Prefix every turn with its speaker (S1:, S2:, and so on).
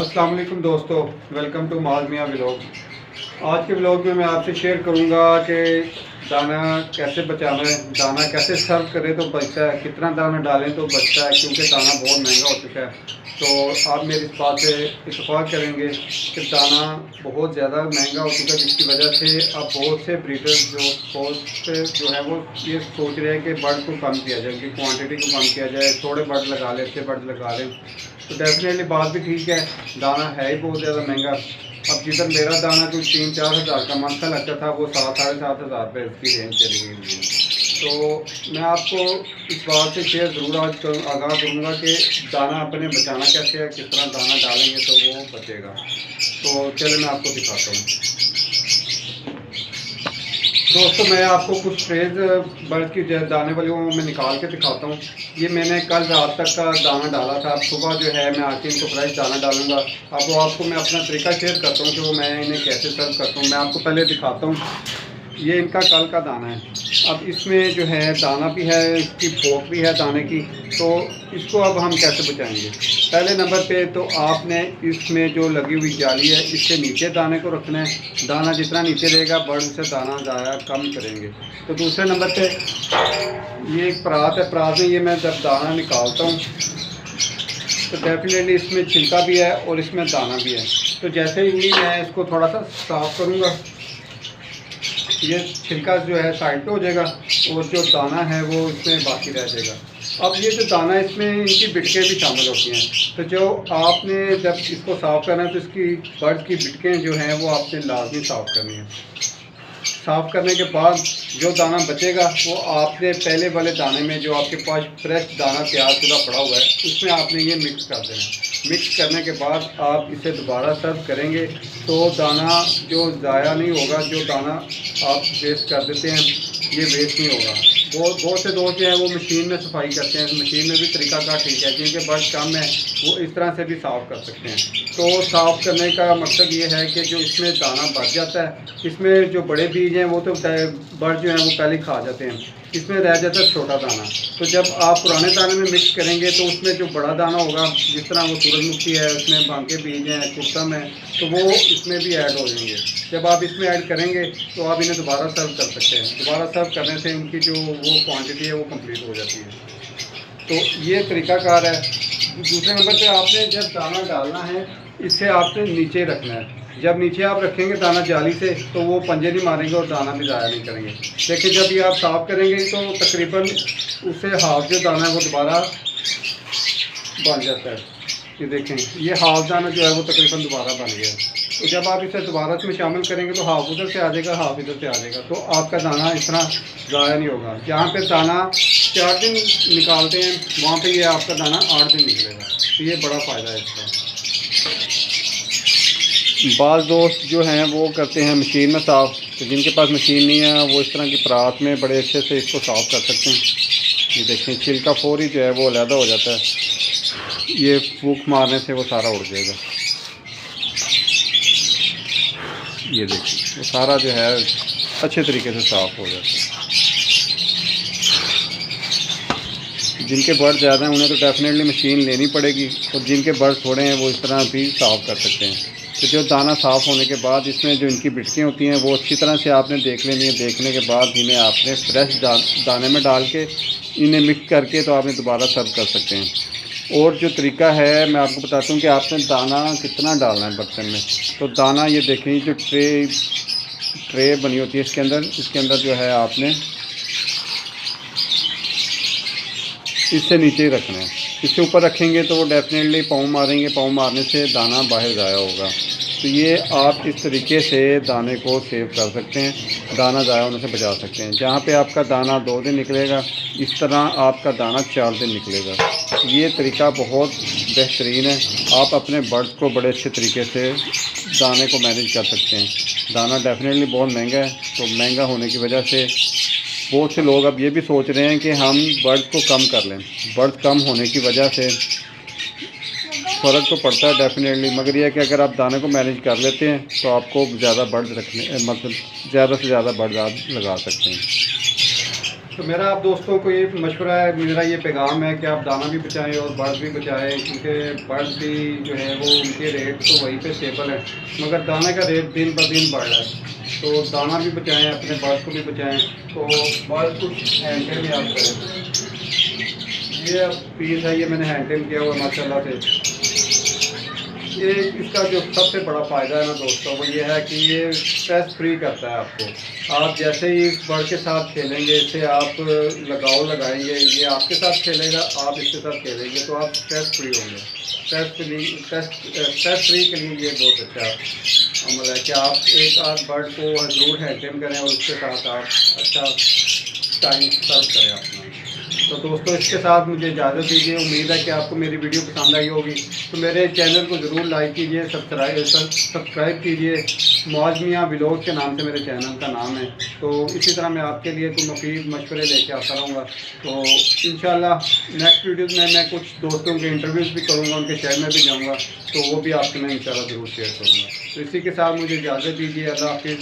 S1: अस्सलाम वालेकुम दोस्तों, वेलकम टू माज मियाँ व्लॉग। आज के व्लॉग में मैं आपसे शेयर करूंगा कि दाना कैसे बचाना है, दाना कैसे सर्व करें तो बचता है, कितना दाना डालें तो बचता है, क्योंकि दाना बहुत महंगा हो चुका है। तो आप मेरी इस बात से इत्तेफाक करेंगे कि दाना बहुत ज़्यादा महंगा हो चुका है, जिसकी वजह से अब बहुत से ब्रीडर्स जो है वो ये सोच रहे हैं कि बर्ड को कम किया जाए, उनकी क्वांटिटी को कम किया जाए, थोड़े बर्ड लगा लें, अच्छे बर्ड लगा लें। तो डेफिनेटली बात भी ठीक है, दाना है ही बहुत ज़्यादा महंगा। अब जिधर मेरा दाना कोई 3-4 हज़ार का मंथ का लगता था, वो 7-7.5 हज़ार रुपये इसकी रेंज चली गई है। तो मैं आपको इस बात से शेयर ज़रूर आज आगाह करूँगा कि दाना अपने बचाना कैसे है, किस तरह दाना डालेंगे तो वो बचेगा। तो चलिए मैं आपको दिखाता हूँ। दोस्तों, मैं आपको कुछ ट्रेज बर्ड की दाने वाली वो मैं निकाल के दिखाता हूँ। ये मैंने कल रात तक का दाना डाला था। अब सुबह जो है मैं आके इनको फ्रेश दाना डालूंगा। अब वो आपको मैं अपना तरीका शेयर करता हूँ कि वो मैं इन्हें कैसे सर्व करता हूँ। मैं आपको पहले दिखाता हूँ, ये इनका कल का दाना है। अब इसमें जो है दाना भी है, इसकी फोक भी है दाने की। तो इसको अब हम कैसे बचाएंगे? पहले नंबर पे तो आपने इसमें जो लगी हुई जाली है, इससे नीचे दाने को रखना है। दाना जितना नीचे रहेगा, बर्ड से दाना ज़्यादा कम करेंगे। तो दूसरे नंबर पे ये एक परात है। परात में ये मैं जब दाना निकालता हूँ तो डेफिनेटली इसमें छिलका भी है और इसमें दाना भी है। तो जैसे ही मैं इसको थोड़ा सा साफ़ करूँगा, ये छिलका जो है साइड पे हो जाएगा और जो दाना है वो इसमें बाकी रह जाएगा। अब ये जो दाना है, इसमें इनकी बिटकें भी शामिल होती हैं। तो जो आपने जब इसको साफ़ करना है तो इसकी बर्ड की बिटकें जो हैं वो आपने लाजमी साफ़ करनी है। साफ़ करने के बाद जो दाना बचेगा वो आपने पहले वाले दाने में, जो आपके पास फ्रेश दाना तैयार शुदा पड़ा हुआ है, उसमें आपने ये मिक्स कर देना। मिक्स करने के बाद आप इसे दोबारा सर्व करेंगे तो दाना जो ज़ाया नहीं होगा। जो दाना आप वेस्ट कर देते हैं ये वेस्ट नहीं होगा। बहुत से दोस्त जो हैं वो मशीन में सफाई करते हैं। मशीन में भी तरीकाकार ठीक है, क्योंकि बर्ड कम है, वो इस तरह से भी साफ़ कर सकते हैं। तो साफ़ करने का मकसद ये है कि जो इसमें दाना बच जाता है, इसमें जो बड़े बीज हैं वो तो बर्ड जो हैं वो पहले खा जाते हैं, इसमें रह जाता है छोटा दाना। तो जब आप पुराने दाने में मिक्स करेंगे तो उसमें जो बड़ा दाना होगा, जिस तरह वो सूरजमुखी है, उसमें बांके बीज हैं, कुर्तम है, तो वो इसमें भी ऐड हो जाएंगे। जब आप इसमें ऐड करेंगे तो आप इन्हें दोबारा सर्व कर सकते हैं। दोबारा सर्व करने से इनकी जो वो क्वांटिटी है वो कंप्लीट हो जाती है। तो ये तरीकाकार है। दूसरे नंबर पे आपने जब दाना डालना है, इससे आपने नीचे रखना है। जब नीचे आप रखेंगे दाना जाली से, तो वो पंजे नहीं मारेंगे और दाना भी ज़ाया नहीं करेंगे। देखिए, जब ये आप साफ़ करेंगे तो तकरीबन उससे हाफ जो दाना है वो दोबारा बन जाता है। ये देखें, ये हाफ दाना जो है वो तकरीबन दोबारा बन गया। तो जब आप इसे दोबारा इसमें शामिल करेंगे तो हाफ उधर से आ जाएगा, हाफ इधर से आ जाएगा। तो आपका दाना इस तरह ज़ाया नहीं होगा। जहाँ पे दाना 4 दिन निकालते हैं, वहाँ पे ये आपका दाना 8 दिन निकलेगा। तो ये बड़ा फ़ायदा है इसका। बाज़ दोस्त जो हैं वो करते हैं मशीन में साफ़, तो जिनके पास मशीन नहीं है वो इस तरह की परात में बड़े अच्छे से इसको साफ़ कर सकते हैं। ये देखें, छिलका फौरी जो है वो अलहदा हो जाता है। ये फूंक मारने से वो सारा उड़ जाएगा। ये देखिए, वो सारा जो है अच्छे तरीके से साफ़ हो जाता है। जिनके बर्ड ज़्यादा हैं उन्हें तो डेफिनेटली मशीन लेनी पड़ेगी, और जिनके बर्ड थोड़े हैं वो इस तरह भी साफ़ कर सकते हैं। तो जो दाना साफ़ होने के बाद इसमें जो इनकी बिटकें होती हैं वो अच्छी तरह से आपने देख लेनी है। देखने के बाद इन्हें आपने फ्रेश दाने में डाल के इन्हें मिक्स करके तो आपने दोबारा सर्व कर सकते हैं। और जो तरीका है मैं आपको बताता हूँ कि आपने दाना कितना डालना है बर्तन में। तो दाना ये देखें, जो ट्रे बनी होती है इसके अंदर जो है आपने इससे नीचे ही रखना है। इससे ऊपर रखेंगे तो वो डेफिनेटली पाँव मारेंगे, पाँव मारने से दाना बाहर ज़ाया होगा। तो ये आप इस तरीके से दाने को सेव कर सकते हैं, दाना ज़ाया होने से बचा सकते हैं। जहाँ पे आपका दाना 2 दिन निकलेगा, इस तरह आपका दाना 4 दिन निकलेगा। ये तरीका बहुत बेहतरीन है। आप अपने बर्ड को बड़े अच्छे तरीके से दाने को मैनेज कर सकते हैं। दाना डेफिनेटली बहुत महंगा है, तो महंगा होने की वजह से बहुत से लोग अब ये भी सोच रहे हैं कि हम बर्ड को कम कर लें। बर्ड कम होने की वजह से फ़र्क तो पड़ता है डेफिनेटली, मगर यह है कि अगर आप दाने को मैनेज कर लेते हैं तो आपको ज़्यादा बर्ड रखने, मतलब ज़्यादा से ज़्यादा बर्ड आप लगा सकते हैं। तो मेरा आप दोस्तों को ये मशवरा है, मेरा ये पैगाम है कि आप दाना भी बचाएं और बर्ड्स भी बचाएं, क्योंकि बर्ड्स भी जो है वो उनके रेट तो वहीं पे स्टेबल है, मगर दाने का रेट दिन ब दिन बढ़ रहा है। तो दाना भी बचाएं, अपने बर्ड्स को भी बचाएं। तो बर्ड्स कुछ हैंडल में आप करें। ये पीस है, ये मैंने हैंडल किया हुआ माशाल्लाह से। ये इसका जो सबसे बड़ा फ़ायदा है ना दोस्तों, वो ये है कि ये स्ट्रेस फ्री करता है आपको। आप जैसे ही इस बर्ड के साथ खेलेंगे, इससे आप लगाव लगाएंगे, ये आपके साथ खेलेगा, आप इसके साथ खेलेंगे, तो आप स्ट्रेस फ्री होंगे। स्ट्रेस फ्री के लिए ये बहुत अच्छा अमल है कि आप एक आध बर्ड को ज़रूर हैंडल करें और उसके साथ आप अच्छा टाइम सर्व करें अपना। तो दोस्तों इसके साथ मुझे इजाज़त दीजिए। उम्मीद है कि आपको मेरी वीडियो पसंद आई होगी। तो मेरे चैनल को ज़रूर लाइक कीजिए, सब्सक्राइब कीजिए। मौज मियाँ व्लॉग के नाम से मेरे चैनल का नाम है। तो इसी तरह मैं आपके लिए कोई मुफीद मशवरे लेके आता रहूँगा। तो इंशाल्लाह नेक्स्ट वीडियोज़ में मैं कुछ दोस्तों के इंटरव्यूज़ भी करूँगा, उनके शहर में भी जाऊँगा, तो वो भी आपसे मैं इंशाल्लाह ज़रूर शेयर करूँगा। तो इसी के साथ मुझे इजाज़त दीजिए। अल्लाह हाफिज़।